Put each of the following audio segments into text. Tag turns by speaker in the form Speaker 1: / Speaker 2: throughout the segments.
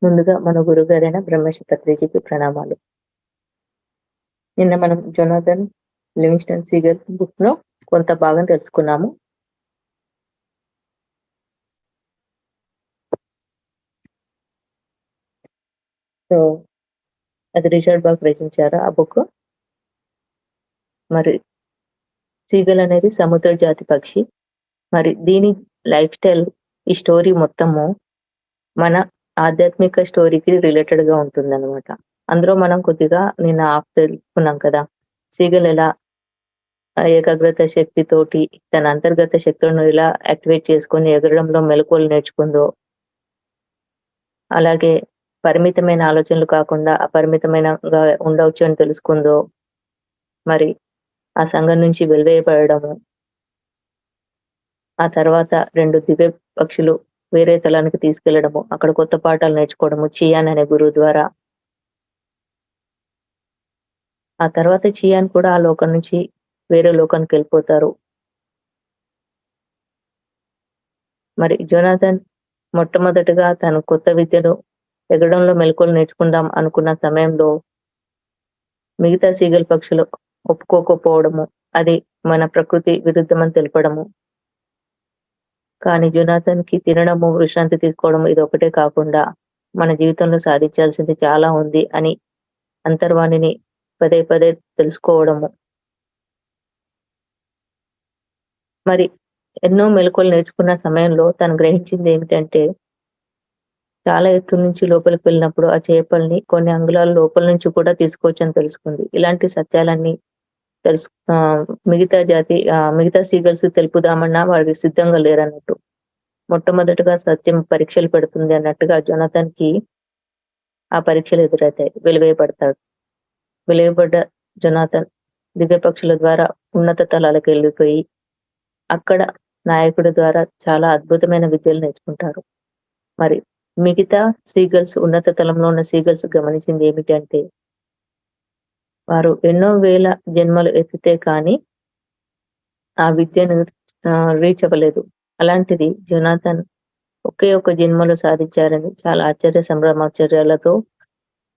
Speaker 1: ముందుగా మన గురువుగారైన బ్రహ్మశ్రీ పత్రిజీకి ప్రణామాలు. నిన్న మనం జొనాథన్ లివింగ్స్టన్ సీగల్ బుక్‌లో కొంత భాగం తెలుసుకున్నాము. సో, అది రిచర్డ్ బాక్ రచించారు ఆ బుక్. మరి సీగల్ అనేది సముద్ర జాతి పక్షి. మరి దీని లైఫ్ స్టైల్ ఈ స్టోరీ మొత్తము మన ఆధ్యాత్మిక స్టోరీకి రిలేటెడ్‌గా ఉంటుందనమాట. అందులో మనం కొద్దిగా నిన్న తెలుసుకున్నాం కదా! సీగల్ ఎలా ఏకాగ్రత శక్తితోటి తన అంతర్గత శక్తులను ఎలా యాక్టివేట్ చేసుకొని ఎగరడంలో మెళకువలు నేర్చుకుందో, అలాగే పరిమితమైన ఆలోచనలు కాకుండా అపరిమితమైనగా ఉండవచ్చు అని తెలుసుకుందో, మరి ఆ సంఘం నుంచి వెలివేయబడడము, ఆ తర్వాత 2 దివ్య పక్షులు వేరే తలానికి తీసుకెళ్లడము, అక్కడ కొత్త పాఠాలు నేర్చుకోవడము చియాన్ అనే గురువు ద్వారా. ఆ తర్వాత చియాన్ కూడా ఆ లోకం నుంచి వేరే లోకానికెళ్ళిపోతారు. మరి జొనాథన్ మొట్టమొదటగా తను కొత్త విద్యను ఎగరడంలో మెళకువలు నేర్చుకుందాం అనుకున్న సమయంలో మిగతా సీగల్ పక్షులు ఒప్పుకోకపోవడము, అది మన ప్రకృతి విరుద్ధమని తెలపడము. కానీ జొనాథన్‌కి తినడము, విశ్రాంతి తీసుకోవడం ఇదొక్కటే కాకుండా మన జీవితంలో సాధించాల్సింది చాలా ఉంది అని అంతర్వాణిని పదే పదే తెలుసుకోవడము. మరి ఎన్నో మెళకువలు నేర్చుకున్న సమయంలో తను గ్రహించిందేమిటంటే చాలా ఎత్తు నుంచి లోపలికి వెళ్ళినప్పుడు ఆ చేపల్ని కొన్ని అంగుళాల లోపల నుంచి కూడా తీసుకోవచ్చని తెలుసుకుంది. ఇలాంటి సత్యాలన్నీ తెలుసు మిగతా సీగల్స్ తెలుపుదామన్నా వారు సిద్ధంగా లేరన్నట్టు. మొట్టమొదటగా సత్యం పరీక్షలు పెడుతుంది అన్నట్టుగా జొనాథన్‌కి ఆ పరీక్షలు ఎదురవుతాయి. వెలివేయబడతాడు. వెలివేయబడ్డ జొనాథన్ దివ్య పక్షుల ద్వారా ఉన్నత తలాలకెళ్ళిపోయి, అక్కడ నాయకుడి ద్వారా చాలా అద్భుతమైన విద్యలు నేర్చుకుంటారు. మరి మిగతా సీగల్స్ ఉన్నత తలంలో ఉన్న సీగల్స్ గమనించింది ఏమిటంటే, వారు ఎన్నో వేల జన్మలు ఎత్తితే కానీ ఆ విద్యను రీచ్ అవ్వలేదు. అలాంటిది జొనాథన్ ఒకే ఒక్క జన్మలో సాధించారని చాలా ఆశ్చర్య సంభ్రమాశ్చర్యాలతో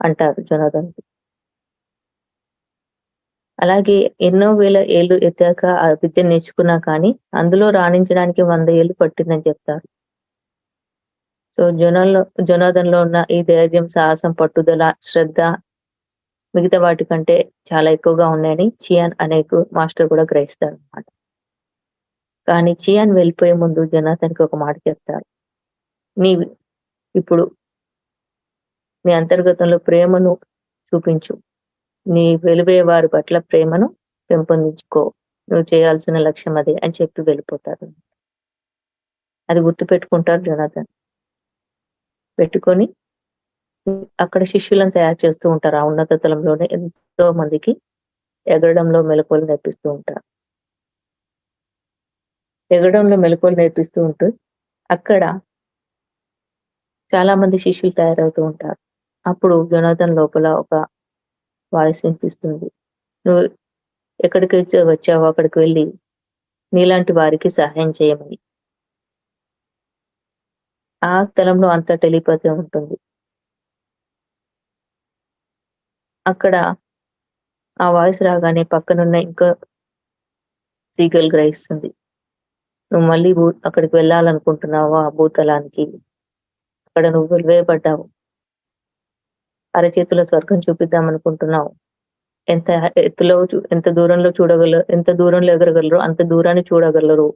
Speaker 1: అంటారు జొనాథన్‌కి. అలాగే ఎన్నో వేల ఏళ్ళు ఎత్తాక ఆ విద్య నేర్చుకున్నా కానీ, అందులో రాణించడానికి 100 ఏళ్ళు పట్టిందని చెప్తారు. సో, జొనాథన్‌లో ఉన్న ఈ ధైర్యం, సాహసం, పట్టుదల, శ్రద్ధ మిగతా వాటి కంటే చాలా ఎక్కువగా ఉన్నాయని చియాన్ అనే మాస్టర్ కూడా గ్రహిస్తారనమాట. కానీ చియాన్ వెళ్ళిపోయే ముందు జొనాథన్‌కి ఒక మాట చెప్తారు. నీవు ఇప్పుడు నీ అంతర్గతంలో ప్రేమను చూపించు. నీ వెలివేయ వారి పట్ల ప్రేమను పెంపొందించుకో. నువ్వు చేయాల్సిన లక్ష్యం అదే అని చెప్పి వెళ్ళిపోతారు. అది గుర్తుపెట్టుకుంటారు జొనాథన్. పెట్టుకొని అక్కడ శిష్యులను తయారు చేస్తూ ఉంటారు. ఆ ఉన్నత తలంలోనే ఎంతో మందికి ఎగరడంలో మెళకువలు నేర్పిస్తూ ఉంటారు. ఎగరడంలో మెళకువలు నేర్పిస్తూ ఉంటూ అక్కడ చాలా మంది శిష్యులు తయారవుతూ ఉంటారు. అప్పుడు జొనాథన్ లోపల ఒక వాయిస్ వినిపిస్తుంది. నువ్వు ఎక్కడికైతే వచ్చావో అక్కడికి వెళ్లి నీలాంటి వారికి సహాయం చేయమని. ఆ తలంలో అంతా టెలిపతి ఉంటుంది. అక్కడ ఆ వాయిస్ రాగానే పక్కనున్న ఇంకో సీగల్ గ్రహిస్తుంది. నువ్వు మళ్ళీ అక్కడికి వెళ్ళాలనుకుంటున్నావా ఆ భూతలానికి? అక్కడ నువ్వు వెలివేయబడ్డావు. అరచేతిలో స్వర్గం చూపిద్దామనుకుంటున్నావు. ఎంత ఎత్తులో ఎంత దూరంలో ఎగరగలరో అంత దూరాన్ని చూడగలరు.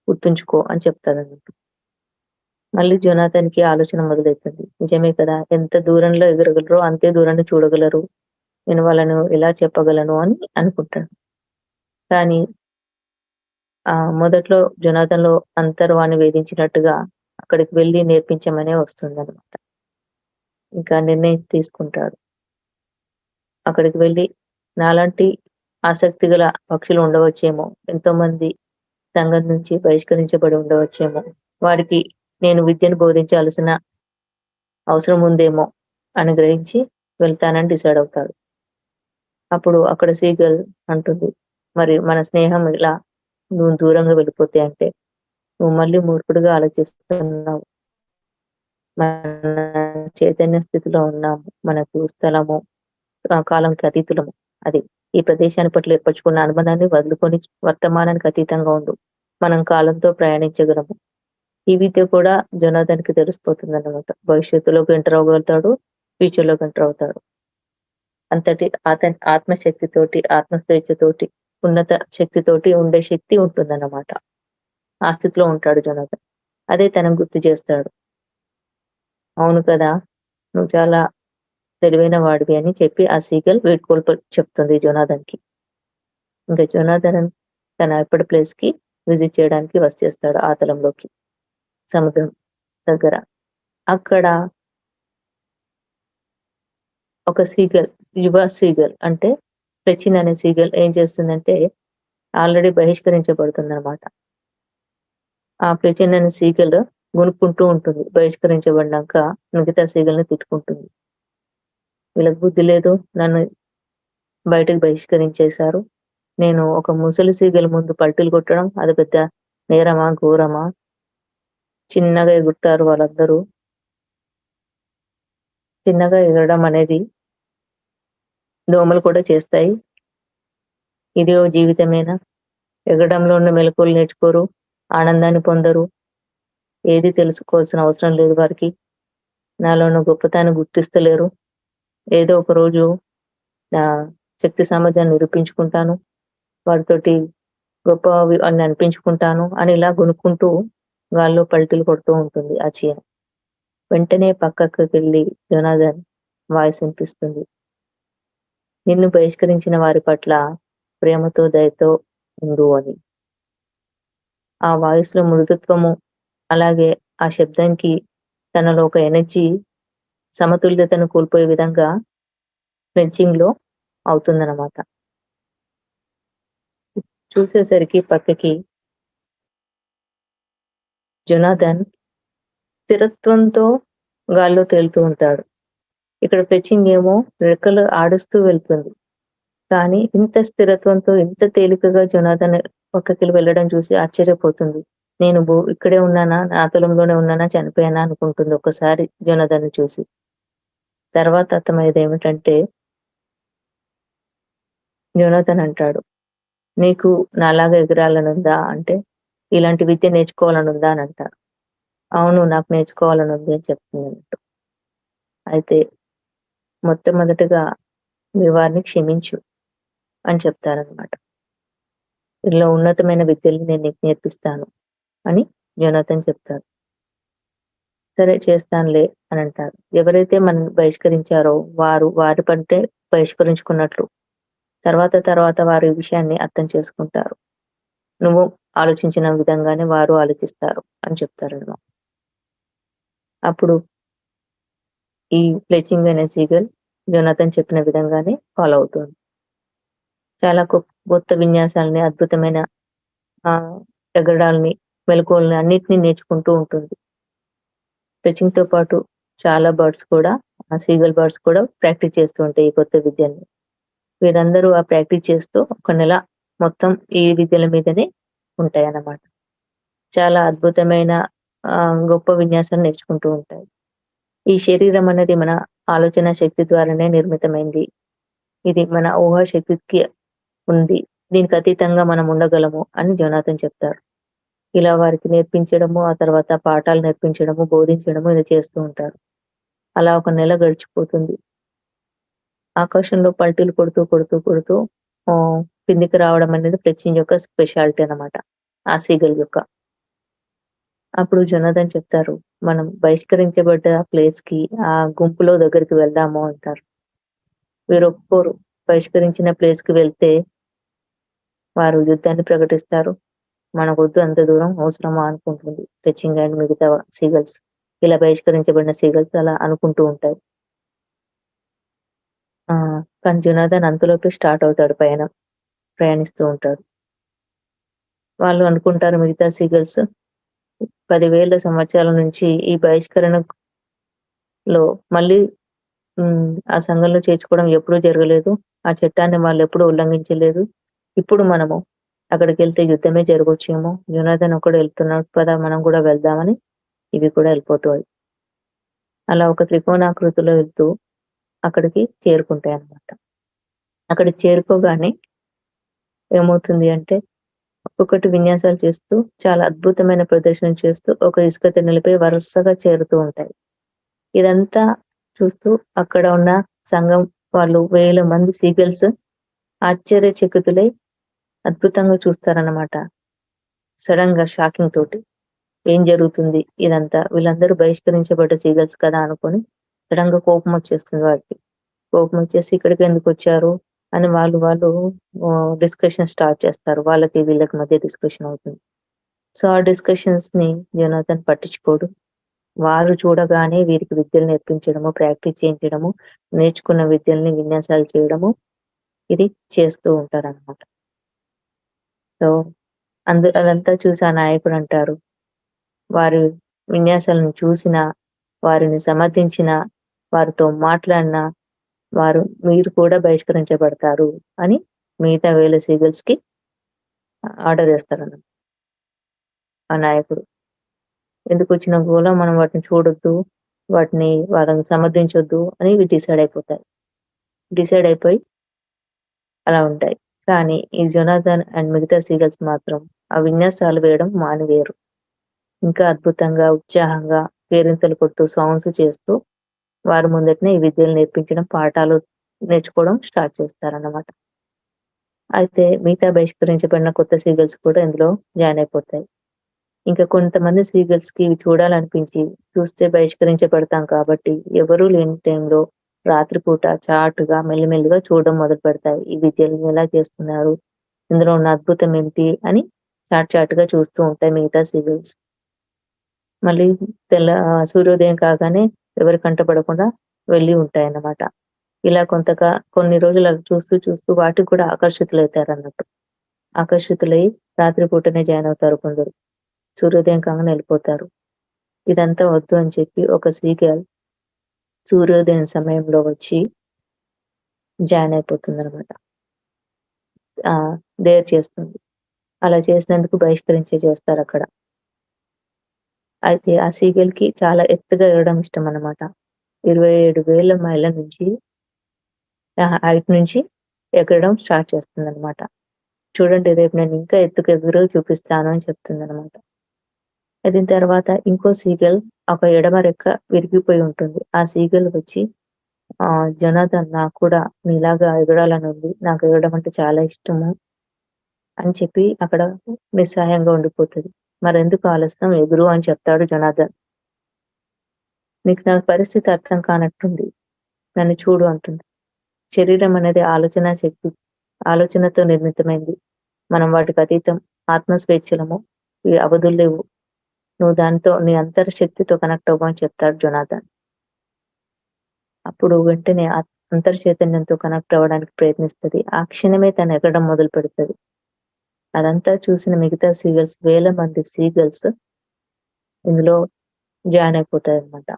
Speaker 1: గుర్తుంచుకో అని చెప్తాడన్నట్టు. మళ్ళీ జొనాథన్‌కి ఆలోచన మొదలైతుంది. నిజమే కదా! ఎంత దూరంలో ఎగరగలరో అంతే దూరాన్ని చూడగలరు. నేను వాళ్ళను ఎలా చెప్పగలను అని అనుకుంటాడు. కానీ మొదట్లో జొనాథన్‌లో అంతర్వాణి వేధించినట్టుగా అక్కడికి వెళ్లి నేర్పించమనే వస్తుందన్నమాట. ఇంకా నిర్ణయం తీసుకుంటాడు. అక్కడికి వెళ్లి నాలాంటి ఆసక్తి గల పక్షులు ఉండవచ్చేమో! ఎంతోమంది సంఘం నుంచి బహిష్కరించబడి ఉండవచ్చేమో! వారికి నేను విద్యను బోధించాల్సిన అవసరం ఉందేమో అని గ్రహించి వెళ్తానని డిసైడ్ అవుతాడు. అప్పుడు అక్కడ సీగల్ అంటుంది. మరి మన స్నేహం ఇలా నువ్వు దూరంగా వెళ్ళిపోతే అంటే, నువ్వు మళ్ళీ మూర్ఖుడిగా ఆలోచిస్తున్నావు. మన చైతన్య స్థితిలో ఉన్నాము. మనకు స్థలము, కాలంకి అతీతులము. అది. ఈ ప్రదేశాన్ని పట్ల ఏర్పరచుకున్న అనుబంధాన్ని వదులుకొని వర్తమానానికి అతీతంగా ఉండు. మనం కాలంతో ప్రయాణించగలము. ఈ విద్య కూడా జొనాథన్‌కి తెలిసిపోతుందన్నమాట. భవిష్యత్తులోకి ఎంటర్ అవ్వగలుగుతాడు. ఫ్యూచర్‌లోకి ఎంటర్ అవుతాడు. అంతటి అతని ఆత్మశక్తితోటి, ఆత్మస్వేచ్ఛతోటి, ఉన్నత శక్తితోటి ఉండే శక్తి ఉంటుందన్నమాట. ఆ స్థితిలో ఉంటాడు జొనాథన్. అదే తనకు గుర్తు చేస్తాడు. అవును కదా! నువ్వు చాలా తెలివైన వాడివి అని చెప్పి ఆ సీగల్ వీడ్కోలు చెప్తుంది జొనాథన్‌కి. ఇంక జొనాథన్ తన ఎప్పటి ప్లేస్‌కి విజిట్ చేయడానికి వచ్చేస్తాడు ఆతలంలోకి. సముద్రం దగ్గర. అక్కడ ఒక సీగల్, యువ సీగల్ అంటే ఫ్లెచిన్ అనే సీగల్ ఏం చేస్తుందంటే ఆల్రెడీ బహిష్కరించబడుతుందనమాట. ఆ ఫ్లెచిన్ అనే సీగల్ గొనుక్కుంటూ ఉంటుంది. బహిష్కరించబడినాక మిగతా సీగల్‌ని తిట్టుకుంటుంది. వీళ్ళకి బుద్ధి లేదు. నన్ను బయటకు బహిష్కరించేశారు. నేను ఒక ముసలి సీగల ముందు పల్టీలు కొట్టడం అది పెద్ద నేరమా? ఘోరమా? చిన్నగా ఎగురుతారు వాళ్ళందరూ. చిన్నగా ఎగరడం అనేది దోమలు కూడా చేస్తాయి. ఇదే ఓ జీవితమేనా? ఎగరడంలో ఉన్న మెళకువలు నేర్చుకోరు. ఆనందాన్ని పొందరు. ఏది తెలుసుకోవాల్సిన అవసరం లేదు వారికి. నాలో ఉన్న గొప్పతనాన్ని గుర్తిస్తలేరు. ఏదో ఒక రోజు నా శక్తి సామర్థ్యాన్ని నిరూపించుకుంటాను. వారితోటి గొప్పవి అని అనిపించుకుంటాను అని ఇలా గొనుక్కుంటూ గాల్లో పల్టీలు కొడుతూ ఉంటుంది ఆ చీమ. వెంటనే పక్కకుకెళ్ళి జోనాథన్ వాయిస్ వినిపిస్తుంది. నిన్ను బహిష్కరించిన వారి పట్ల ప్రేమతో, దయతో ఉండు అని. ఆ వాయిస్‌లో మృదుత్వము, అలాగే ఆ శబ్దానికి తనలో ఒక ఎనర్జీ సమతుల్యతను కోల్పోయే విధంగా ఫ్లెంచింగ్‌లో అవుతుందనమాట. చూసేసరికి పక్కకి జొనాథన్ స్థిరత్వంతో గాల్లో తేలుతూ ఉంటాడు. ఇక్కడ ఫ్లెచింగ్ ఏమో రెక్కలు ఆడిస్తూ వెళ్తుంది. కానీ ఇంత స్థిరత్వంతో, ఇంత తేలికగా జొనాథన్ పక్కకి వెళ్ళడం చూసి ఆశ్చర్యపోతుంది. నేను ఇక్కడే ఉన్నానా? నా తలంలోనే ఉన్నానా? చనిపోయానా? అనుకుంటుంది ఒక్కసారి జొనాథన్‌ని చూసి. తర్వాత అర్థమయ్యేదేమిటంటే జొనాథన్ అంటాడు, "నీకు నాలాగా ఎగరాలనుందా?" అంటే, "ఇలాంటి విద్య నేర్చుకోవాలనుందా?" అని అంటారు. "అవును. నాకు నేర్చుకోవాలనుంది" అని చెప్తుందన్నట్టు. అయితే మొట్టమొదటగా మీ వారిని క్షమించు అని చెప్తారనమాట. "ఇలా ఉన్నతమైన విద్యల్ని నేను నీకు నేర్పిస్తాను" అని జొనాథన్ చెప్తాడు. సరే చేస్తానులే అనంటారు. ఎవరైతే మనల్ని బహిష్కరించారో వారు వారి పంటే బహిష్కరించుకున్నట్లు. తర్వాత వారు ఈ విషయాన్ని అర్థం చేసుకుంటారు. నువ్వు ఆలోచించిన విధంగానే వారు ఆలోచిస్తారు అని చెప్తారనమాట. అప్పుడు ఈ ఫ్లెచింగ్ అనే సీగల్ జొనాథన్ చెప్పిన విధంగానే ఫాలో అవుతుంది. చాలా కొత్త విన్యాసాలని, అద్భుతమైన ఆహ్, ఎగరడాల్ని, మెళకువలని అన్నిటిని నేర్చుకుంటూ ఉంటుంది. ఫ్లెచింగ్‌తో పాటు చాలా బర్డ్స్ కూడా సీగల్ బర్డ్స్ కూడా ప్రాక్టీస్ చేస్తూ ఉంటాయి ఈ కొత్త విద్యని. వీరందరూ ఆ ప్రాక్టీస్ చేస్తూ ఒక నెల మొత్తం ఈ విద్యల మీదనే ఉంటాయన్నమాట. చాలా అద్భుతమైన గొప్ప విన్యాసాలు నేర్చుకుంటూ ఉంటాయి. ఈ శరీరం అనేది మన ఆలోచన శక్తి ద్వారానే నిర్మితమైంది. ఇది మన ఊహా శక్తికి ఉంది. దీనికి అతీతంగా మనం ఉండగలము అని జొనాథన్ చెప్తారు. ఇలా వారికి నేర్పించడము, ఆ తర్వాత పాఠాలు నేర్పించడము, బోధించడము ఇది చేస్తూ ఉంటారు. అలా ఒక నెల గడిచిపోతుంది. ఆకాశంలో పల్టీలు కొడుతూ కిందికి రావడం అనేది ఫ్లెచింగ్ యొక్క స్పెషాలిటీ అన్నమాట. ఆ సీగల్ యొక్క. అప్పుడు జొనాథన్ చెప్తారు, "మనం బహిష్కరించబడ్డ ప్లేస్‌కి ఆ గుంపులో దగ్గరికి వెళ్దాము" అంటారు. వీరు ఒప్పుకోరు. బహిష్కరించిన ప్లేస్‌కి వెళ్తే వారు యుద్ధాన్ని ప్రకటిస్తారు. మనకొద్దు అంత దూరం అవసరమా అనుకుంటుంది. ఫ్లెచింగ్ అండ్ మిగతా సీగల్స్. ఇలా బహిష్కరించబడిన సీగల్స్ అలా అనుకుంటూ ఉంటాయి. ఆ! కానీ జొనాథన్ అంతలోపే స్టార్ట్ అవుతాడు పయనం. ప్రయాణిస్తూ ఉంటాడు. వాళ్ళు అనుకుంటారు మిగతా సీగల్స్ 10,000 సంవత్సరాల నుంచి ఈ బహిష్కరణలో మళ్ళీ ఆ సంఘంలో చేర్చుకోవడం ఎప్పుడూ జరగలేదు. ఆ చట్టాన్ని వాళ్ళెప్పుడూ ఉల్లంఘించలేదు. ఇప్పుడు మనము అక్కడికెళ్తే యుద్ధమే జరగొచ్చేమో. జొనాథన్ ఒక్కడే ఎళ్తున్నాడు పద మనం గూడా వెళ్దామని ఇవి కూడా ఎళ్ళిపోతాయి. అలా ఒక త్రికోణాకృతిలో వెళ్తూ అక్కడికి చేరుకుంటాయన్నమాట. అక్కడికి చేరుకోగానే ఏమవుతుంది అంటే, ఒక్కొక్కటి విన్యాసాలు చేస్తూ చాలా అద్భుతమైన ప్రదర్శన చేస్తూ ఒక ఇసుక తిన్నెలపై వరుసగా చేరుతూ ఉంటాయి. ఇదంతా చూస్తూ అక్కడ ఉన్న సంఘం వాళ్ళు వేల మంది సీగల్స్ ఆశ్చర్యచకితులై అద్భుతంగా చూస్తారన్నమాట. సడెన్‌గా షాకింగ్ తోటి. ఏం జరుగుతుంది ఇదంతా? వీళ్ళందరూ బహిష్కరించబడ్డ సీగల్స్ కదా అనుకోని సడెన్‌గా కోపమొచ్చేస్తుంది వాడికి. కోపమొచ్చేసి ఇక్కడికెందుకొచ్చారు అని వాళ్ళు డిస్కషన్ స్టార్ట్ చేస్తారు. వాళ్ళకి వీళ్ళకి మధ్య డిస్కషన్ అవుతుంది. సో, ఆ డిస్కషన్స్‌ని జోనాథన్ పట్టించుకోడు. వారు చూడగానే వీరికి విద్యలు నేర్పించడము, ప్రాక్టీస్ చేయించడము, నేర్చుకున్న విద్యల్ని విన్యాసాలు చేయడము, ఇది చేస్తూ ఉంటారనమాట. సో, అదంతా చూసి ఆ నాయకుడంటారు, వారి విన్యాసాలను చూసినా, వారిని సమర్థించినా, వారితో మాట్లాడినా, మీరు కూడా బహిష్కరించబడతారు అని మిగతా వేల సీగల్స్‌కి ఆర్డర్ ఏస్తారన్నమాట ఆ నాయకుడు. ఎందుకొచ్చిన గోల మనం వాటిని చూడొద్దు, వాళ్ళని సమర్థించొద్దు అని ఇవి డిసైడ్ అయిపోతాయి. డిసైడ్ అయిపోయి అలా ఉంటాయి. కానీ ఈ జొనాథన్ అండ్ మిగతా సీగల్స్ మాత్రం ఆ విన్యాసాలు వేయడం మానివేయరు. ఇంకా అద్భుతంగా, ఉత్సాహంగా కేరింతలు కొడుతూ, సాంగ్స్ చేస్తూ వారి ముందటనే ఈ విద్యలు నేర్పించడం, పాఠాలు నేర్చుకోవడం స్టార్ట్ చేస్తారన్నమాట. అయితే మిగతా బహిష్కరించబడిన కొత్త సీగల్స్ కూడా ఇందులో జాయిన్ అయిపోతాయి. ఇంకా కొంతమంది సీగల్స్‌కి ఇవి చూడాలనిపించి, చూస్తే బహిష్కరించబడతాం కాబట్టి, ఎవరూ లేని టైంలో రాత్రిపూట చాటుగా మెల్లిమెల్లిగా చూడడం మొదలుపెడతాయి. ఈ విద్యలను ఎలా చేస్తున్నారు? ఇందులో ఉన్న అద్భుతం ఏమిటి? అని చాటుగా చూస్తూ ఉంటాయి మిగతా సీగల్స్. మళ్ళీ సూర్యోదయం కాగానే ఎవరి కంట పడకుండా వెళ్ళి ఉంటాయన్నమాట. ఇలా కొన్ని రోజులు అలా చూస్తూ వాటికి కూడా ఆకర్షితులవుతారన్నట్టు. ఆకర్షితులై రాత్రి పూటనే జాయిన్ అవుతారు కొందరు. సూర్యోదయం కాగానే ఎళ్ళిపోతారు. ఇదంతా వద్దు అని చెప్పి ఒక సీగల్ సూర్యోదయం సమయంలో వచ్చి జాయిన్ అయిపోతుందనమాట. డేర్ చేస్తుంది. అలా చేసినందుకు చేస్తారక్కడ. అయితే ఆ సీగల్‌కి చాలా ఎత్తుగా ఎగరడం ఇష్టమనమాట. 27,000 మైళ్ళ నుంచి హైట్ నుంచి ఎగరడం స్టార్ట్ చేస్తుందనమాట. చూడండి రేపు నేను ఇంకా ఎత్తుకు ఎగురు చూపిస్తాను అని చెప్తుందనమాట. దీని తర్వాత ఇంకో సీగల్ ఒక ఎడమ రెక్క విరిగిపోయి ఉంటుంది. ఆ సీగల్ వచ్చి జొనాథన్ నాకు కూడా నీలాగా ఎగరాలనుంది. నాకు ఎగరడం అంటే చాలా ఇష్టము అని చెప్పి అక్కడ నిస్సహాయంగా ఉండిపోతది. మరెందుకు ఆలస్యం ఎగురు అని చెప్తాడు జొనాథన్. నీకు నా పరిస్థితి అర్థం కానట్టుంది. నన్ను చూడు అంటుంది. శరీరం అనేది ఆలోచనా శక్తి. ఆలోచనతో నిర్మితమైంది. మనం వాటికి అతీతం. ఆత్మ స్వేచ్ఛలము. ఈ అవధులు లేవు. నువ్వు దాంతో నీ అంతర్శక్తితో కనెక్ట్ అవ్వు అని చెప్తాడు జొనాథన్. అప్పుడు వెంటనే అంతర్చైతన్యంతో కనెక్ట్ అవ్వడానికి ప్రయత్నిస్తది. ఆ క్షణమే తను ఎగరడం మొదలుపెడతది. అదంతా చూసిన మిగతా సీగల్స్ వేల మంది సీగల్స్ ఇందులో జాయిన్ అయిపోతాయన్నమాట.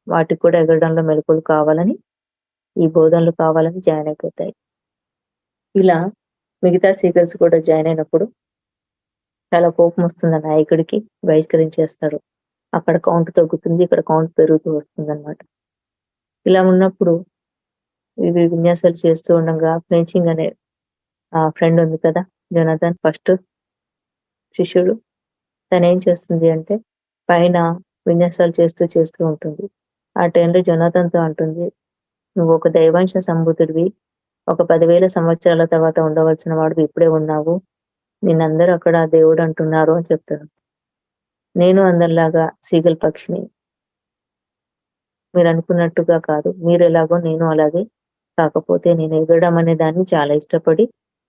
Speaker 1: వాటికి కూడా ఎగరడంలో మెళకువలు కావాలని, ఈ బోధనలు కావాలని జాయిన్ అయిపోతాయి. ఇలా మిగతా సీగల్స్ కూడా జాయిన్ అయినప్పుడు చాలా కోపమొస్తుంది ఆ నాయకుడికి. బహిష్కరించేస్తాడు. అక్కడ కౌంట్ తగ్గుతుంది. ఇక్కడ కౌంట్ పెరుగుతూ వస్తుందన్నమాట. ఇలా ఉన్నప్పుడు ఇవి విన్యాసాలు చేస్తూ ఉండంగా ఫ్లెంచింగ్ అనే ఫ్రెండ్ ఉంది కదా! జొనాథన్ ఫస్ట్ శిష్యుడు. తనేం చేస్తుంది అంటే పైన విన్యాసాలు చేస్తూ ఉంటుంది. ఆ టైంలో జొనాథన్‌తో అంటుంది, "నువ్వొక దైవాంశ సంభూతుడివి. ఒక 10,000 సంవత్సరాల తర్వాత ఉండవలసిన వాడివి ఇప్పుడే ఉన్నావు. నిన్నందరూ అక్కడ దేవుడంటున్నారు" అని చెప్తాడు. నేను అందరిలాగా సీగల్ పక్షిని. మీరనుకున్నట్టుగా కాదు. మీరెలాగో నేను అలాగే. కాకపోతే నేను ఎగరడం అనే దాన్ని చాలా ఇష్టపడి,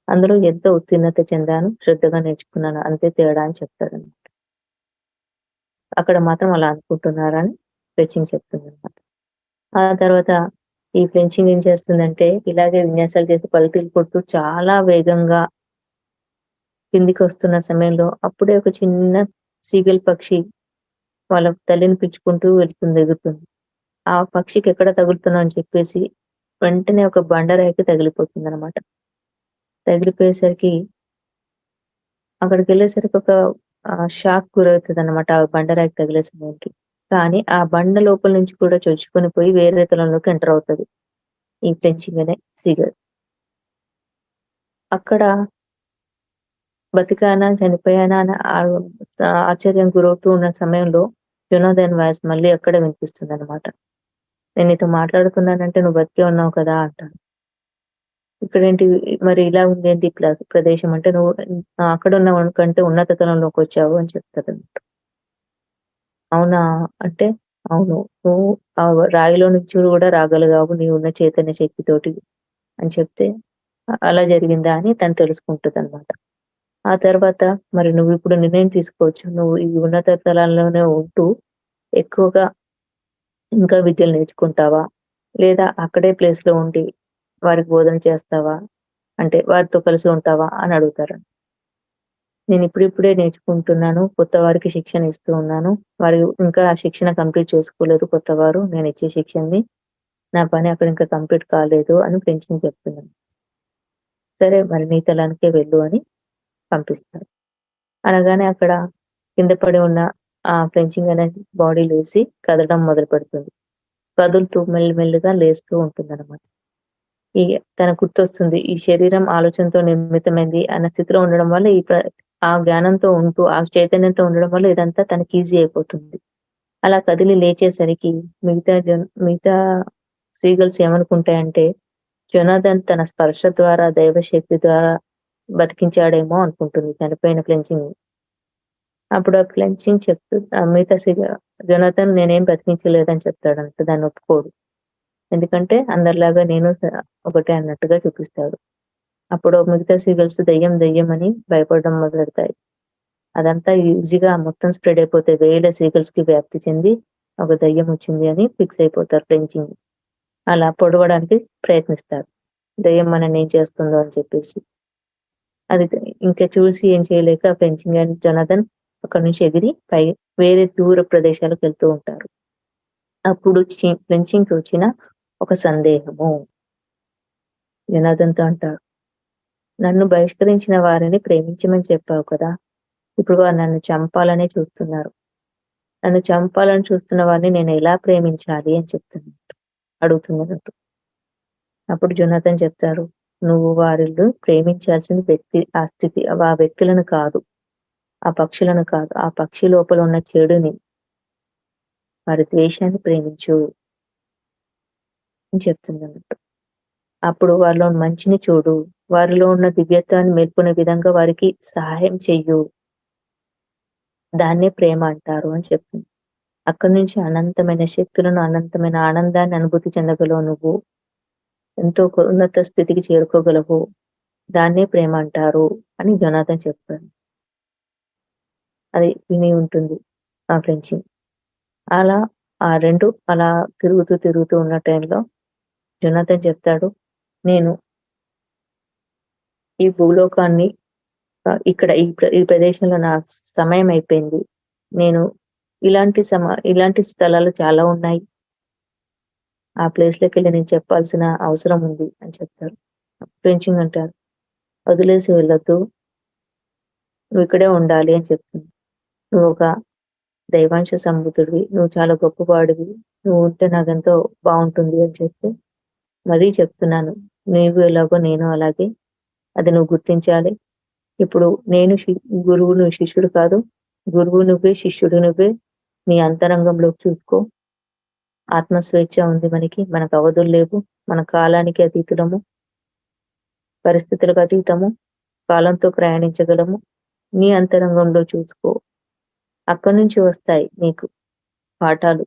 Speaker 1: అందులో ఎంతో ఉత్తీర్ణత చెందాను. శ్రద్ధగా నేర్చుకున్నాను. అంతే తేడా అని చెప్తాడన్నమాట. అక్కడ మాత్రం అలా అనుకుంటున్నారని ఫ్లెచింగ్ చెప్తుందన్నమాట. ఆ తర్వాత ఈ ఫ్లెచింగ్ ఏం చేస్తుందంటే, ఇలాగే విన్యాసాలు చేసి పల్టీలు కొడుతూ చాలా వేగంగా కిందికొస్తున్న సమయంలో అప్పుడే ఒక చిన్న సీగల్ పక్షి వాళ్ళ తల్లిని పిలుచుకుంటూ వెళ్తుంది, ఎగురుతుంది. ఆ పక్షికి ఎక్కడ తగులుతున్నావు అని చెప్పేసి వెంటనే ఒక బండరాయికి తగిలిపోతుందనమాట. తగిలిపోయేసరికి అక్కడికెళ్ళేసరికి ఒక షాక్ గురవుతదనమాట. ఆ బండరాయికి తగిలే సమయానికి. కానీ ఆ బండ లోపల నుంచి కూడా చొచ్చుకొని పోయి వేరే తలంలోకి ఎంటర్ అవుతది. ఈ ఫ్లెంచింగ్ అనే సీగల్. అక్కడ బతికానా? చనిపోయానా? అని ఆశ్చర్యం గురవుతూ ఉన్న సమయంలో జొనాథన్ వాయిస్ మళ్ళీ అక్కడే వినిపిస్తుందనమాట. "నేను నీతో మాట్లాడుతున్నానంటే నువ్వు బతికే ఉన్నావు కదా!" అంటాడు. "ఇక్కడేంటి మరి ఇలా ఉందేంటి ప్రదేశం" అంటే "నువ్వు అక్కడున్న కంటే ఉన్నత తలంలోకొచ్చావు" అని చెప్తదనమాట. "అవునా?" అంటే "అవును. నువ్వు ఆ రాయిలో నుంచి గూడా రాగలిగావు నీవున్న చైతన్య శక్తితోటి" అని చెప్తే, అలా జరిగిందా అని తను తెలుసుకుంటదనమాట. ఆ తర్వాత మరి నువ్విప్పుడు నిర్ణయం తీసుకోవచ్చు. నువ్వు ఈ ఉన్నత తలాల్లోనే ఉంటూ ఎక్కువగా ఇంకా విద్యలు నేర్చుకుంటావా? లేదా అక్కడే ప్లేస్‌లో ఉండి వారికి బోధన చేస్తావా? అంటే వారితో కలిసి ఉంటావా? అని అడుగుతారు. నేనిప్పుడిప్పుడే నేర్చుకుంటున్నాను. కొత్త వారికి శిక్షణ ఇస్తూ ఉన్నాను. వారు ఇంకా ఆ శిక్షణ కంప్లీట్ చేసుకోలేదు కొత్తవారు. నేనిచ్చే శిక్షణని. నా పని అక్కడ ఇంకా కంప్లీట్ కాలేదు అని ఫ్రెంచింగ్ చెప్తున్నాను. సరే మరి నీ తలానికే వెళ్ళు అని పంపిస్తారు. అనగానే అక్కడ కింద పడి ఉన్న ఆ ఫ్లెంచింగ్ అనే బాడీ లేసి కదలడం మొదలుపెడుతుంది. కదులుతూ మెల్లిమెల్లిగా లేస్తూ ఉంటుందనమాట. ఈ తనకు గుర్తొస్తుంది. ఈ శరీరం ఆలోచనతో నిర్మితమైంది అన్న స్థితిలో ఉండడం వల్ల ఆ జ్ఞానంతో ఉంటూ, ఆ చైతన్యంతో ఉండడం వల్ల ఇదంతా తనకి ఈజీ అయిపోతుంది. అలా కదిలి లేచేసరికి మిగతా సీగల్స్ ఏమనుకుంటాయంటే, జొనాథన్ తన స్పర్శ ద్వారా, దైవశక్తి ద్వారా బతికించాడేమో అనుకుంటుంది చనిపోయిన ఫ్లెంచింగ్‌ని. అప్పుడు ఆ క్లెన్చింగ్ మిగతా జొనాథన్ నేనేం బ్రతికించలేదని చెప్తాడంట. దాన్ని ఒప్పుకోడు. ఎందుకంటే అందరిలాగా నేను ఒకటే అన్నట్టుగా చూపిస్తాడు. అప్పుడు మిగతా సీగల్స్ దెయ్యం దెయ్యం అని భయపడడం మొదలెడతాయి. అదంతా ఈజీగా మొత్తం స్ప్రెడ్ అయిపోతాయి. వేల సీగల్స్‌కి వ్యాప్తి చెంది ఒక దెయ్యం వచ్చింది అని ఫిక్స్ అయిపోతారు ఫ్లెంచింగ్. అలా పొడవడానికి ప్రయత్నిస్తారు. దెయ్యం మనల్ని ఏం చేస్తుందో అని చెప్పేసి. అది ఇంక చూసి ఏం చేయలేక ఫ్లెంచింగ్ అండ్ జొనాథన్ అక్కడి నుంచి ఎగిరి వేరే దూర ప్రదేశాలకు వెళ్తూ ఉంటారు. అప్పుడు ఫ్లెంచింగ్‌కి వచ్చిన ఒక సందేహము. జనార్దన్‌తో అంటాడు, "నన్ను బహిష్కరించిన వారిని ప్రేమించమని చెప్పావు కదా! ఇప్పుడు వారు నన్ను చంపాలనే చూస్తున్నారు. నన్ను చంపాలని చూస్తున్న వారిని నేనెలా ప్రేమించాలి?" అని అడుగుతున్నట్టు. అప్పుడు జొనాథన్ చెప్తారు, "నువ్వు వారిలో ప్రేమించాల్సిన ఆ స్థితి ఆ వ్యక్తులను కాదు, ఆ పక్షులను కాదు. ఆ పక్షి లోపల ఉన్న చెడుని, వారి ద్వేషాన్ని ప్రేమించు" అని చెప్తుందన్నట్టు. అప్పుడు వారిలో మంచిని చూడు. వారిలో ఉన్న దివ్యత్వాన్ని మేల్కొనే విధంగా వారికి సహాయం చెయ్యు. దాన్నే ప్రేమ అంటారు అని చెప్తుంది. అక్కడి నుంచి అనంతమైన శక్తులను, అనంతమైన ఆనందాన్ని అనుభూతి చెందగలవు నువ్వు. ఎంతో ఉన్నత స్థితికి చేరుకోగలవు. దాన్నే ప్రేమ అంటారు అని జొనాథన్ చెప్తాడు. అది విని ఉంటుంది ఆ ఫ్రెంచి. అలా ఆ 2 అలా తిరుగుతూ ఉన్న టైంలో జొనాథన్ చెప్తాడు, "నేను ఈ భూలోకాన్ని ఇక్కడ ఈ ప్రదేశంలో నా సమయం అయిపోయింది. నేను ఇలాంటి స్థలాలు చాలా ఉన్నాయి. ఆ ప్లేస్‌లోకెళ్ళి నేను చెప్పాల్సిన అవసరం ఉంది" అని చెప్తారు. ఫ్రెంచింగ్ అంటారు, "వదిలేసి వెళ్ళొద్దు. నువ్వు ఇక్కడే ఉండాలి" అని చెప్తుంది. "నువ్వొక దైవాంశ సంభూతుడివి. నువ్వు చాలా గొప్పవాడివి. నువ్వు ఉంటే నాకెంతో బావుంటుంది" అని చెప్తే, "మరీ చెప్తున్నాను. నీవు ఎలాగో నేను అలాగే. అది నువ్వు గుర్తించాలి. ఇప్పుడు నేను గురువు నువ్వు శిష్యుడు కాదు. గురువు నువ్వే, శిష్యుడు నువ్వే. నీ అంతరంగంలోకి చూసుకో. ఆత్మ స్వేచ్ఛ ఉంది మనకి. మనకు అవధులు లేవు. మన కాలానికి అతీతులము. పరిస్థితులకు అతీతము. కాలంతో ప్రయాణించగలము. నీ అంతరంగంలో చూసుకో. అక్కడి నుంచి వస్తాయి నీకు పాఠాలు.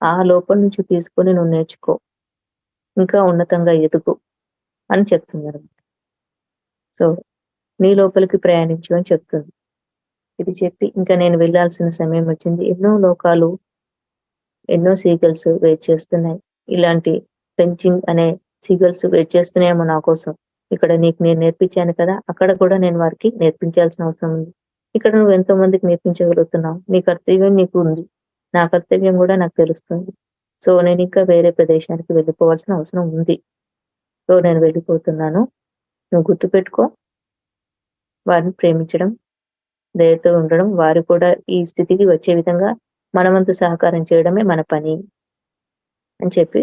Speaker 1: ఆ లోపల నుంచి తీసుకొని నువ్వు నేర్చుకో. ఇంకా ఉన్నతంగా ఎదుగు" అని చెప్తుందనమాట. సో, నీ లోపలికి ప్రయాణించు అని చెప్తుంది. ఇది చెప్పి ఇంకా నేను వెళ్ళాల్సిన సమయం వచ్చింది. ఎన్నో లోకాలు, ఎన్నో సీగల్స్ వెయిట్ చేస్తున్నాయి. ఇలాంటి ఫెన్చింగ్ అనే సీగల్స్ వెయిట్ చేస్తున్నాయేమో నా కోసం. ఇక్కడ నీకు నేను నేర్పించాను కదా! అక్కడ కూడా నేను వారికి నేర్పించాల్సిన అవసరం ఉంది. ఇక్కడ నువ్వు ఎంతో మందికి నేర్పించగలుగుతున్నావు. నీ కర్తవ్యం నీకు ఉంది. నా కర్తవ్యం గూడా నాకు తెలుస్తుంది. సో, నేనింకా వేరే ప్రదేశానికి వెళ్ళిపోవాల్సిన అవసరం ఉంది. సో, నేను వెళ్ళిపోతున్నాను. నువ్వు గుర్తుపెట్టుకో వారిని ప్రేమించడం, దయతో ఉండడం, వారు కూడా ఈ స్థితికి వచ్చే విధంగా మన వంతు సహకారం చేయడమే మన పని అని చెప్పి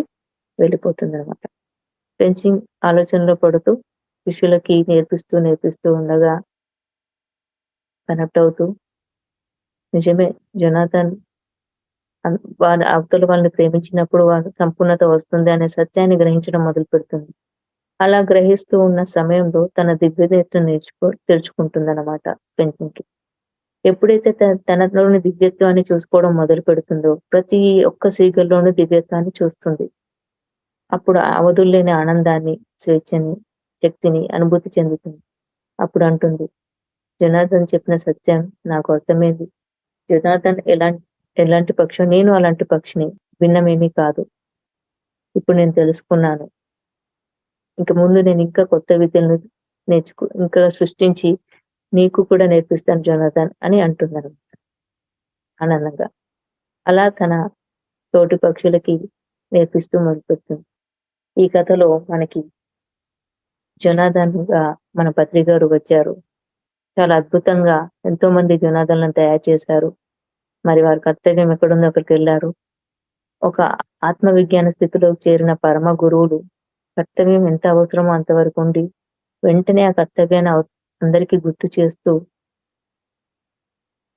Speaker 1: వెళ్ళిపోతుందనమాట. ఫెన్సింగ్ ఆలోచనలో పడుతూ శిష్యులకి నేర్పిస్తూ ఉండగా కనెక్ట్ అవుతూ నిజమే జొనాథన్ వాళ్ళ అవతల వాళ్ళని ప్రేమించినప్పుడు వాళ్ళ సంపూర్ణత వస్తుంది అనే సత్యాన్ని గ్రహించడం మొదలుపెడుతుంది. అలా గ్రహిస్తూ ఉన్న సమయంలో తన దివ్యతను తెరుచుకుంటుందన్నమాట ఫెన్సింగ్‌కి. ఎప్పుడైతే తనలోని దివ్యత్వాన్ని చూసుకోవడం మొదలుపెడుతుందో, ప్రతి ఒక్క సీగల్లోనూ దివ్యత్వాన్ని చూస్తుంది. అప్పుడు అవధుల్లేని ఆనందాన్ని, స్వేచ్ఛని, శక్తిని అనుభూతి చెందుతుంది. అప్పుడు అంటుంది, జనార్దన్ చెప్పిన సత్యం నాకు అర్థమైంది. జనార్దన్ ఎలాంటి పక్షో నేను అలాంటి పక్షిని. భిన్నమేమీ కాదు. ఇప్పుడు నేను తెలుసుకున్నాను. ఇంక ముందు నేను ఇంకా కొత్త విద్యలను ఇంకా సృష్టించి నీకు కూడా నేర్పిస్తాను జోనాథన్ అని అంటుందనమాట ఆనందంగా. అలా తన తోటి పక్షులకి నేర్పిస్తూ మొదలుపెడుతుంది. ఈ కథలో మనకి జొనాథన్‌గా మన బద్రి గారు వచ్చారు. చాలా అద్భుతంగా ఎంతోమంది జొనాథన్‌లను తయారు చేశారు. మరి వారి కర్తవ్యం ఎక్కడుందో అక్కడికెళ్లారు. ఒక ఆత్మ విజ్ఞాన స్థితిలోకి చేరిన పరమ గురువులు కర్తవ్యం ఎంత అవసరమో అంతవరకు ఉండి, వెంటనే ఆ కర్తవ్యాన్ని అందరికీ గుర్తు చేస్తూ,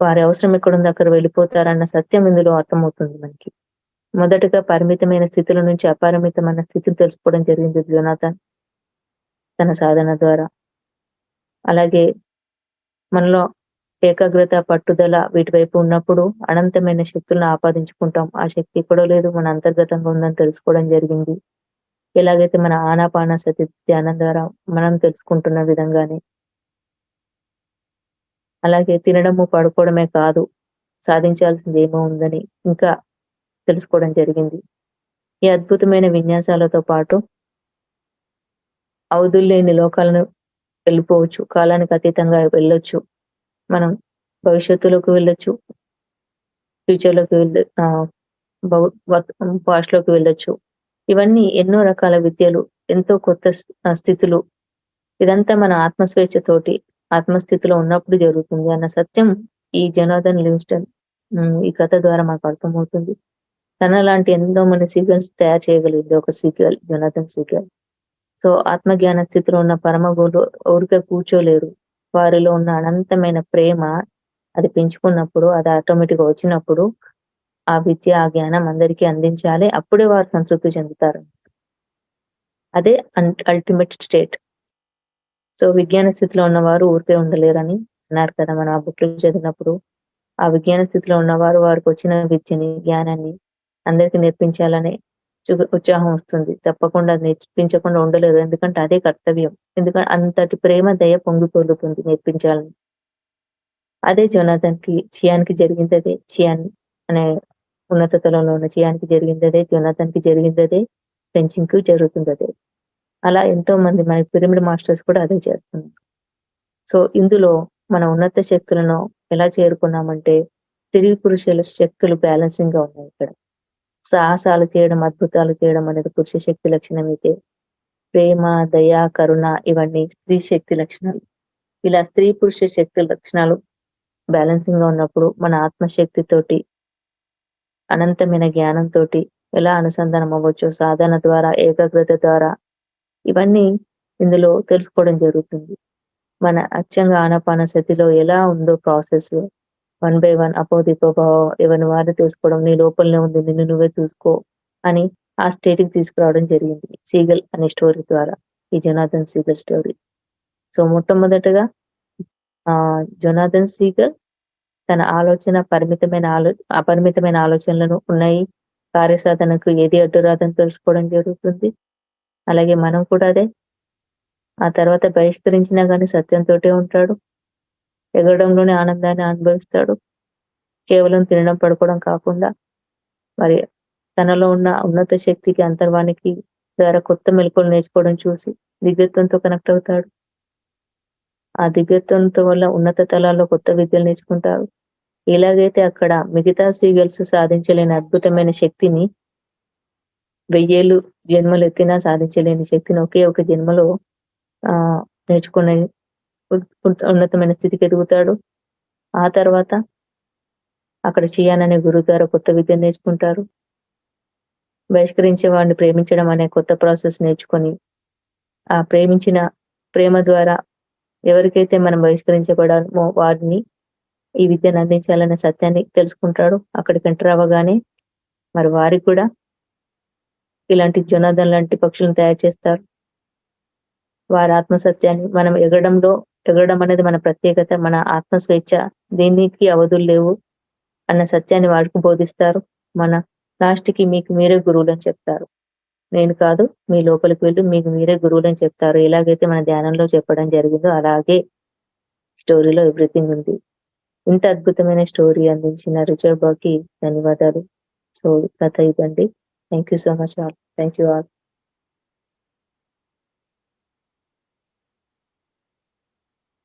Speaker 1: వారి అవసరం ఎక్కడుందో అక్కడ వెళ్ళిపోతారన్న సత్యం ఇందులో అర్థమవుతుంది మనకి. మొదటగా పరిమితమైన స్థితుల నుంచి అపరిమితమైన స్థితిని తెలుసుకోవడం జరిగింది జొనాథన్ తన సాధన ద్వారా. అలాగే మనలో ఏకాగ్రత, పట్టుదల వీటి వైపు ఉన్నప్పుడు అనంతమైన శక్తులను ఆపాదించుకుంటాం. ఆ శక్తి ఎక్కడో లేదు మన అంతర్గతంగా ఉందని తెలుసుకోవడం జరిగింది. ఎలాగైతే మన ఆనాపానసతి ధ్యానం ద్వారా మనం తెలుసుకుంటున్న విధంగానే. అలాగే తినడము, పడుకోవడమే కాదు, సాధించాల్సింది ఏమో ఉందని ఇంకా తెలుసుకోవడం జరిగింది. ఈ అద్భుతమైన విన్యాసాలతో పాటు అవధుల్లేని లోకాలను వెళ్ళిపోవచ్చు. కాలానికి అతీతంగా వెళ్ళొచ్చు. మనం భవిష్యత్తులోకి వెళ్ళొచ్చు. ఫ్యూచర్‌లోకి భవ్ వర్త్ పాస్ట్‌లోకి వెళ్ళొచ్చు. ఇవన్నీ ఎన్నో రకాల విద్యలు, ఎంతో కొత్త స్థితులు. ఇదంతా మన ఆత్మస్వేచ్ఛతోటి, ఆత్మస్థితిలో ఉన్నప్పుడు జరుగుతుంది అన్న సత్యం ఈ జనార్దన్ లివింగ్స్టన్ ఈ కథ ద్వారా మాకు అర్థమవుతుంది. తనలాంటి ఎంతో మంది సీగల్స్ తయారు చేయగలిగింది ఒక సీగల్, జొనాథన్ సీగల్. సో, ఆత్మజ్ఞాన స్థితిలో ఉన్న పరమ గురువు ఊరికే కూర్చోలేరు. వారిలో ఉన్న అనంతమైన ప్రేమ అది పెంచుకున్నప్పుడు, అది ఆటోమేటిక్‌గా వచ్చినప్పుడు, ఆ విద్య, ఆ జ్ఞానం అందరికీ అందించాలి. అప్పుడే వారు సంతృప్తి చెందుతారు. అదే అల్టిమేట్ స్టేట్. సో, విజ్ఞాన స్థితిలో ఉన్నవారు ఊరికే ఉండలేరని అన్నారు కదా! మనం ఆ బుక్‌లో చదివినప్పుడు. ఆ విజ్ఞాన స్థితిలో ఉన్నవారు వారికొచ్చిన విద్యని, జ్ఞానాన్ని అందరికి నేర్పించాలనే ఉత్సాహం వస్తుంది. తప్పకుండా అది నేర్పించకుండా ఉండలేరు. ఎందుకంటే అదే కర్తవ్యం. ఎందుకంటే అంతటి ప్రేమ, దయ పొంగి పొర్లుతుంది నేర్పించాలని. అదే జొనాథన్‌కి, చియాన్‌కి జరిగిందదే. చియాన్ అనే ఉన్నత తలంలో ఉన్న చియాన్‌కి జరిగిందదే. జొనాథన్‌కి జరిగిందదే. ఫెన్సింగ్‌కి జరుగుతుందదే. అలా ఎంతోమంది మన పిరమిడ్ మాస్టర్స్ కూడా అదే చేస్తున్నారు. సో, ఇందులో మన ఉన్నత శక్తులను ఎలా చేరుకున్నామంటే, స్త్రీ పురుషుల శక్తులు బ్యాలెన్సింగ్‌గా ఉన్నాయి ఇక్కడ. సాహసాలు చేయడం, అద్భుతాలు చేయడం అనేది పురుష శక్తి లక్షణమైతే, ప్రేమ, దయ, కరుణ ఇవన్నీ స్త్రీ శక్తి లక్షణాలు. ఇలా స్త్రీ, పురుష శక్తుల లక్షణాలు బ్యాలెన్సింగ్‌గా ఉన్నప్పుడు మన ఆత్మశక్తితోటి, అనంతమైన జ్ఞానంతోటి ఎలా అనుసంధానం అవ్వచ్చో సాధన ద్వారా, ఏకాగ్రత ద్వారా ఇవన్నీ ఇందులో తెలుసుకోవడం జరుగుతుంది. మన అచ్చంగా ఆనాపానసతిలో ఎలా ఉందో ప్రాసెస్ వన్ బై వన్ అపోదిపోభావం ఎవరిని వారు తెలుసుకోవడం, నీ లోపలనే ఉంది నిన్ను నువ్వే చూసుకో అని ఆ స్టేట్‌కి తీసుకురావడం జరిగింది. 'సీగల్' అనే స్టోరీ ద్వారా. ఈ జొనాథన్ సీగల్ స్టోరీ. సో, మొట్టమొదటగా జొనాథన్ సీగల్ తన అపరిమితమైన ఆలోచనలను ఉన్నాయి. కార్యసాధనకు ఏది అడ్డు రాదని తెలుసుకోవడం జరుగుతుంది. అలాగే మనం కూడా అదే. ఆ తర్వాత బహిష్కరించినా గాని సత్యంతోటే ఉంటాడు. ఎగరడంలోనే ఆనందాన్ని అనుభవిస్తాడు. కేవలం తినడం, పడుకోవడం కాకుండా మరి తనలో ఉన్న ఉన్నత శక్తికి, అంతర్వానికి ద్వారా కొత్త మెళకువలు నేర్చుకోవడం చూసి దివ్యత్వంతో కనెక్ట్ అవుతాడు. ఆ దివ్యత్వంతో వల్ల ఉన్నత తలాల్లో కొత్త విద్యలు నేర్చుకుంటారు. ఎలాగైతే అక్కడ మిగతా సీగల్స్ సాధించలేని అద్భుతమైన శక్తిని 1000 జన్మలెత్తినా సాధించలేని శక్తిని ఒకే ఒక జన్మలో నేర్చుకుని ఉన్నతమైన స్థితికి ఎదుగుతాడు. ఆ తర్వాత అక్కడ చియాన్ అనే గురువు ద్వారా కొత్త విద్యను నేర్చుకుంటారు. బహిష్కరించే వాడిని ప్రేమించడం అనే కొత్త ప్రాసెస్ నేర్చుకొని, ఆ ప్రేమ ద్వారా ఎవరికైతే మనం బహిష్కరించబడామో వారిని ఈ విద్యను అందించాలనే సత్యాన్ని తెలుసుకుంటాడు. అక్కడికి ఎంటర్ అవ్వగానే మరి వారికి కూడా ఇలాంటి జొనాథన్ లాంటి పక్షులను తయారు చేస్తారు. వారి ఆత్మ సత్యాన్ని మనం ఎగరడం అనేది మన ప్రత్యేకత, మన ఆత్మ స్వేచ్ఛ, దేనికి అవధులు లేవు అన్న సత్యాన్ని వాడికి బోధిస్తారు. మన లాస్ట్‌కి మీకు మీరే గురువులని చెప్తారు. నేను కాదు, మీ లోపలికి వెళ్ళు, మీకు మీరే గురువులని చెప్తారు. ఎలాగైతే మన ధ్యానంలో చెప్పడం జరిగిందో అలాగే స్టోరీలో ఎవ్రీథింగ్ ఉంది. ఇంత అద్భుతమైన స్టోరీ అందించిన రిచర్డ్ బాకి ధన్యవాదాలు. సో కథ ఇదండి. Thank you so much all. Thank you all.